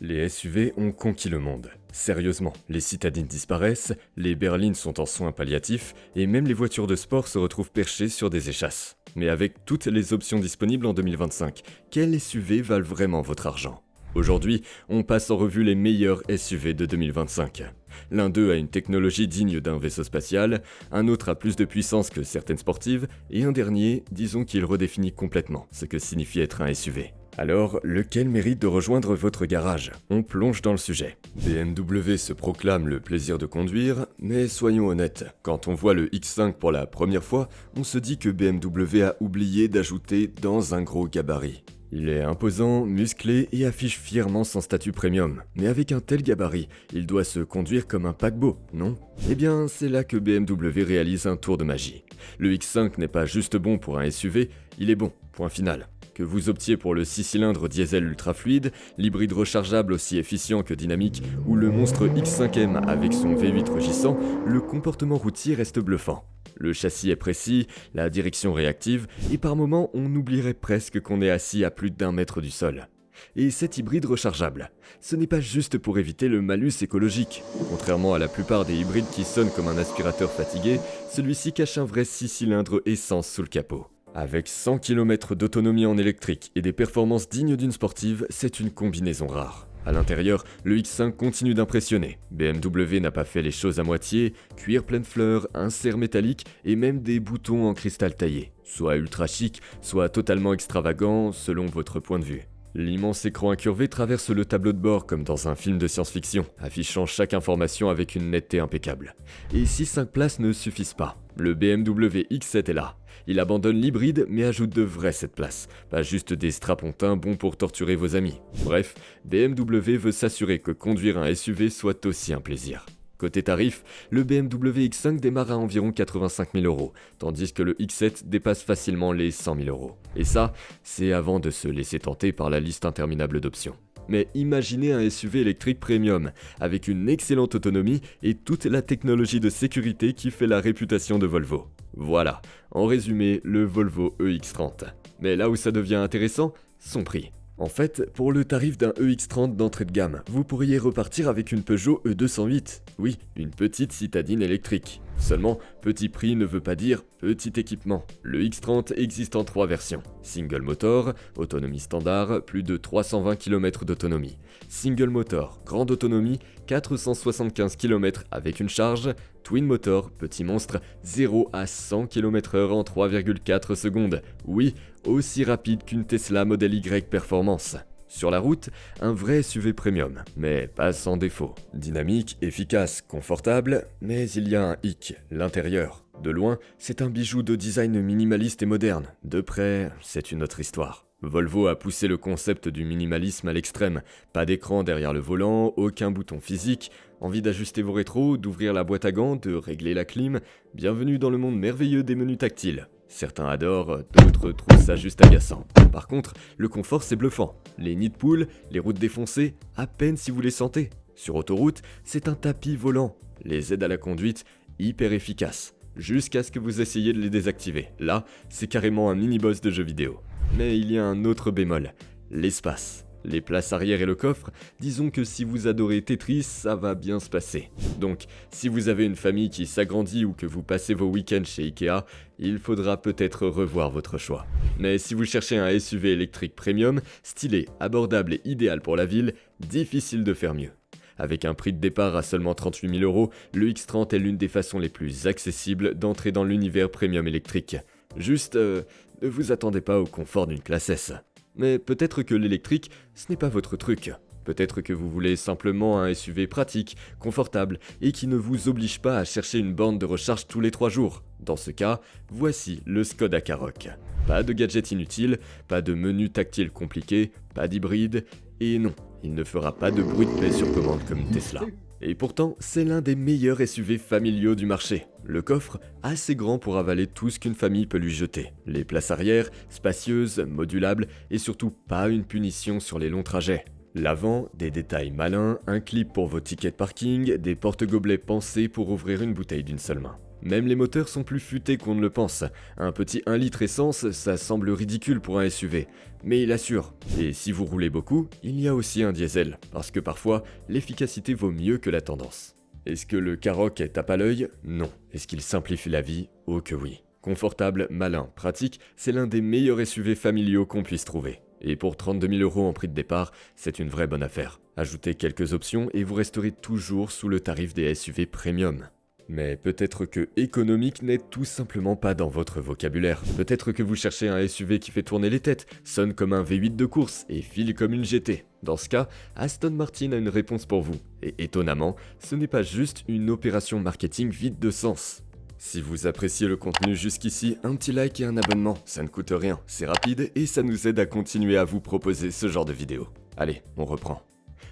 Les SUV ont conquis le monde. Sérieusement, les citadines disparaissent, les berlines sont en soins palliatifs, et même les voitures de sport se retrouvent perchées sur des échasses. Mais avec toutes les options disponibles en 2025, quels SUV valent vraiment votre argent ? Aujourd'hui, on passe en revue les meilleurs SUV de 2025. L'un d'eux a une technologie digne d'un vaisseau spatial, un autre a plus de puissance que certaines sportives, et un dernier, disons qu'il redéfinit complètement ce que signifie être un SUV. Alors, lequel mérite de rejoindre votre garage ? On plonge dans le sujet. BMW se proclame le plaisir de conduire, mais soyons honnêtes, quand on voit le X5 pour la première fois, on se dit que BMW a oublié d'ajouter dans un gros gabarit. Il est imposant, musclé et affiche fièrement son statut premium. Mais avec un tel gabarit, il doit se conduire comme un paquebot, non ? Eh bien, c'est là que BMW réalise un tour de magie. Le X5 n'est pas juste bon pour un SUV, il est bon, point final. Que vous optiez pour le 6 cylindres diesel ultra fluide, l'hybride rechargeable aussi efficient que dynamique, ou le monstre X5M avec son V8 rugissant, le comportement routier reste bluffant. Le châssis est précis, la direction réactive, et par moments on oublierait presque qu'on est assis à plus d'1 mètre du sol. Et cet hybride rechargeable, ce n'est pas juste pour éviter le malus écologique. Contrairement à la plupart des hybrides qui sonnent comme un aspirateur fatigué, celui-ci cache un vrai 6 cylindres essence sous le capot. Avec 100 km d'autonomie en électrique et des performances dignes d'une sportive, c'est une combinaison rare. À l'intérieur, le X5 continue d'impressionner. BMW n'a pas fait les choses à moitié, cuir plein de fleurs, insert métallique et même des boutons en cristal taillé. Soit ultra chic, soit totalement extravagant, selon votre point de vue. L'immense écran incurvé traverse le tableau de bord comme dans un film de science-fiction, affichant chaque information avec une netteté impeccable. Et si 5 places ne suffisent pas, le BMW X7 est là. Il abandonne l'hybride mais ajoute de vraies 7 places, pas juste des strapontins bons pour torturer vos amis. Bref, BMW veut s'assurer que conduire un SUV soit aussi un plaisir. Côté tarif, le BMW X5 démarre à environ 85 000 €, tandis que le X7 dépasse facilement les 100 000 €. Et ça, c'est avant de se laisser tenter par la liste interminable d'options. Mais imaginez un SUV électrique premium, avec une excellente autonomie et toute la technologie de sécurité qui fait la réputation de Volvo. Voilà, en résumé, le Volvo EX30. Mais là où ça devient intéressant, son prix. En fait, pour le tarif d'un EX30 d'entrée de gamme, vous pourriez repartir avec une Peugeot E208. Oui, une petite citadine électrique. Seulement, petit prix ne veut pas dire petit équipement. Le X30 existe en 3 versions. Single motor, autonomie standard, plus de 320 km d'autonomie. Single motor, grande autonomie, 475 km avec une charge. Twin motor, petit monstre, 0 à 100 km/h en 3,4 secondes. Oui, aussi rapide qu'une Tesla Model Y Performance. Sur la route, un vrai SUV premium, mais pas sans défaut. Dynamique, efficace, confortable, mais il y a un hic, l'intérieur. De loin, c'est un bijou de design minimaliste et moderne. De près, c'est une autre histoire. Volvo a poussé le concept du minimalisme à l'extrême. Pas d'écran derrière le volant, aucun bouton physique. Envie d'ajuster vos rétros, d'ouvrir la boîte à gants, de régler la clim. Bienvenue dans le monde merveilleux des menus tactiles. Certains adorent, d'autres trouvent ça juste agaçant. Par contre, le confort c'est bluffant. Les nids de poules, les routes défoncées, à peine si vous les sentez. Sur autoroute, c'est un tapis volant. Les aides à la conduite, hyper efficaces. Jusqu'à ce que vous essayiez de les désactiver. Là, c'est carrément un mini-boss de jeu vidéo. Mais il y a un autre bémol, l'espace. Les places arrière et le coffre, disons que si vous adorez Tetris, ça va bien se passer. Donc, si vous avez une famille qui s'agrandit ou que vous passez vos week-ends chez Ikea, il faudra peut-être revoir votre choix. Mais si vous cherchez un SUV électrique premium, stylé, abordable et idéal pour la ville, difficile de faire mieux. Avec un prix de départ à seulement 38 000 €, le X30 est l'une des façons les plus accessibles d'entrer dans l'univers premium électrique. Juste, ne vous attendez pas au confort d'une classe S. Mais peut-être que l'électrique, ce n'est pas votre truc. Peut-être que vous voulez simplement un SUV pratique, confortable et qui ne vous oblige pas à chercher une borne de recharge tous les 3 jours. Dans ce cas, voici le Skoda Karoq. Pas de gadgets inutiles, pas de menu tactile compliqué, pas d'hybride, et non, il ne fera pas de bruit de paix sur commande comme une Tesla. Et pourtant, c'est l'un des meilleurs SUV familiaux du marché. Le coffre, assez grand pour avaler tout ce qu'une famille peut lui jeter. Les places arrière, spacieuses, modulables, et surtout pas une punition sur les longs trajets. L'avant, des détails malins, un clip pour vos tickets de parking, des porte-gobelets pensés pour ouvrir une bouteille d'une seule main. Même les moteurs sont plus futés qu'on ne le pense. Un petit 1 litre essence, ça semble ridicule pour un SUV, mais il assure. Et si vous roulez beaucoup, il y a aussi un diesel, parce que parfois, l'efficacité vaut mieux que la tendance. Est-ce que le Karoq tape à l'œil? Non. Est-ce qu'il simplifie la vie? Oh que oui. Confortable, malin, pratique, c'est l'un des meilleurs SUV familiaux qu'on puisse trouver. Et pour 32 000 € en prix de départ, c'est une vraie bonne affaire. Ajoutez quelques options et vous resterez toujours sous le tarif des SUV premium. Mais peut-être que économique n'est tout simplement pas dans votre vocabulaire. Peut-être que vous cherchez un SUV qui fait tourner les têtes, sonne comme un V8 de course et file comme une GT. Dans ce cas, Aston Martin a une réponse pour vous. Et étonnamment, ce n'est pas juste une opération marketing vide de sens. Si vous appréciez le contenu jusqu'ici, un petit like et un abonnement, ça ne coûte rien, c'est rapide et ça nous aide à continuer à vous proposer ce genre de vidéos. Allez, on reprend.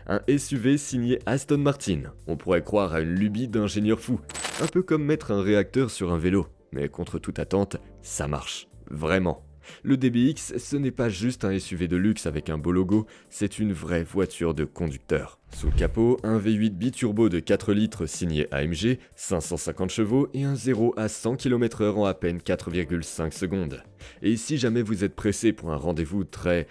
Un SUV signé Aston Martin, on pourrait croire à une lubie d'ingénieur fou, un peu comme mettre un réacteur sur un vélo, mais contre toute attente, ça marche, vraiment. Le DBX, ce n'est pas juste un SUV de luxe avec un beau logo, c'est une vraie voiture de conducteur. Sous le capot, un V8 biturbo de 4 litres signé AMG, 550 chevaux et un 0 à 100 km/h en à peine 4,5 secondes. Et si jamais vous êtes pressé pour un rendez-vous très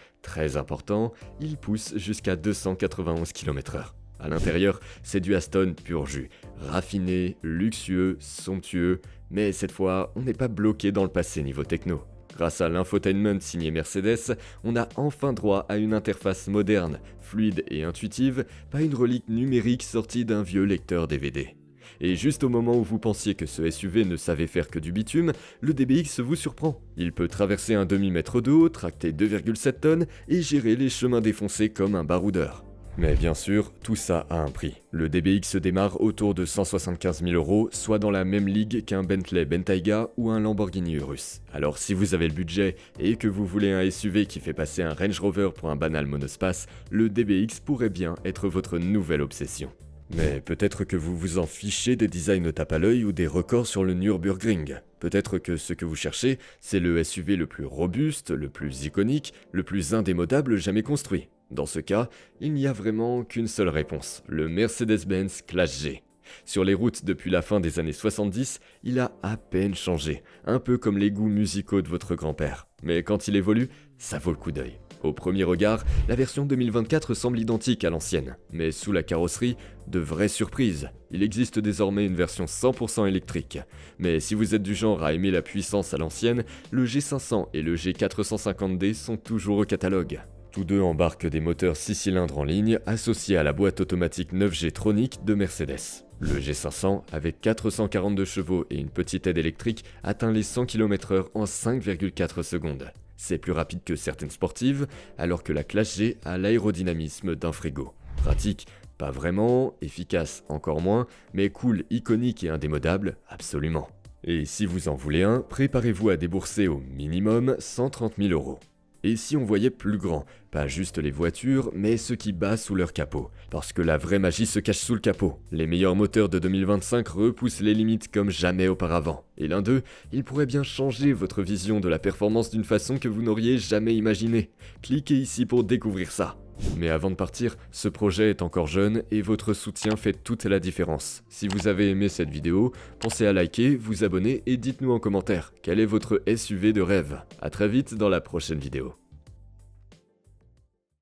important, il pousse jusqu'à 291 km/h. À l'intérieur, c'est du Aston pur jus, raffiné, luxueux, somptueux, mais cette fois, on n'est pas bloqué dans le passé niveau techno. Grâce à l'infotainment signé Mercedes, on a enfin droit à une interface moderne, fluide et intuitive, pas une relique numérique sortie d'un vieux lecteur DVD. Et juste au moment où vous pensiez que ce SUV ne savait faire que du bitume, le DBX vous surprend. Il peut traverser un demi-mètre d'eau, tracter 2,7 tonnes et gérer les chemins défoncés comme un baroudeur. Mais bien sûr, tout ça a un prix. Le DBX démarre autour de 175 000 €, soit dans la même ligue qu'un Bentley Bentayga ou un Lamborghini Urus. Alors si vous avez le budget et que vous voulez un SUV qui fait passer un Range Rover pour un banal monospace, le DBX pourrait bien être votre nouvelle obsession. Mais peut-être que vous vous en fichez des designs tape à l'œil ou des records sur le Nürburgring. Peut-être que ce que vous cherchez, c'est le SUV le plus robuste, le plus iconique, le plus indémodable jamais construit. Dans ce cas, il n'y a vraiment qu'une seule réponse, le Mercedes-Benz Classe G. Sur les routes depuis la fin des années 70, il a à peine changé, un peu comme les goûts musicaux de votre grand-père. Mais quand il évolue, ça vaut le coup d'œil. Au premier regard, la version 2024 semble identique à l'ancienne, mais sous la carrosserie, de vraies surprises. Il existe désormais une version 100% électrique. Mais si vous êtes du genre à aimer la puissance à l'ancienne, le G500 et le G450D sont toujours au catalogue. Tous deux embarquent des moteurs 6 cylindres en ligne associés à la boîte automatique 9G Tronic de Mercedes. Le G500, avec 442 chevaux et une petite aide électrique, atteint les 100 km/h en 5,4 secondes. C'est plus rapide que certaines sportives, alors que la Classe G a l'aérodynamisme d'un frigo. Pratique, pas vraiment, efficace encore moins, mais cool, iconique et indémodable, absolument. Et si vous en voulez un, préparez-vous à débourser au minimum 130 000 €. Et si on voyait plus grand, pas juste les voitures, mais ce qui bat sous leur capot. Parce que la vraie magie se cache sous le capot. Les meilleurs moteurs de 2025 repoussent les limites comme jamais auparavant. Et l'un d'eux, il pourrait bien changer votre vision de la performance d'une façon que vous n'auriez jamais imaginée. Cliquez ici pour découvrir ça. Mais avant de partir, ce projet est encore jeune et votre soutien fait toute la différence. Si vous avez aimé cette vidéo, pensez à liker, vous abonner et dites-nous en commentaire quel est votre SUV de rêve. A très vite dans la prochaine vidéo.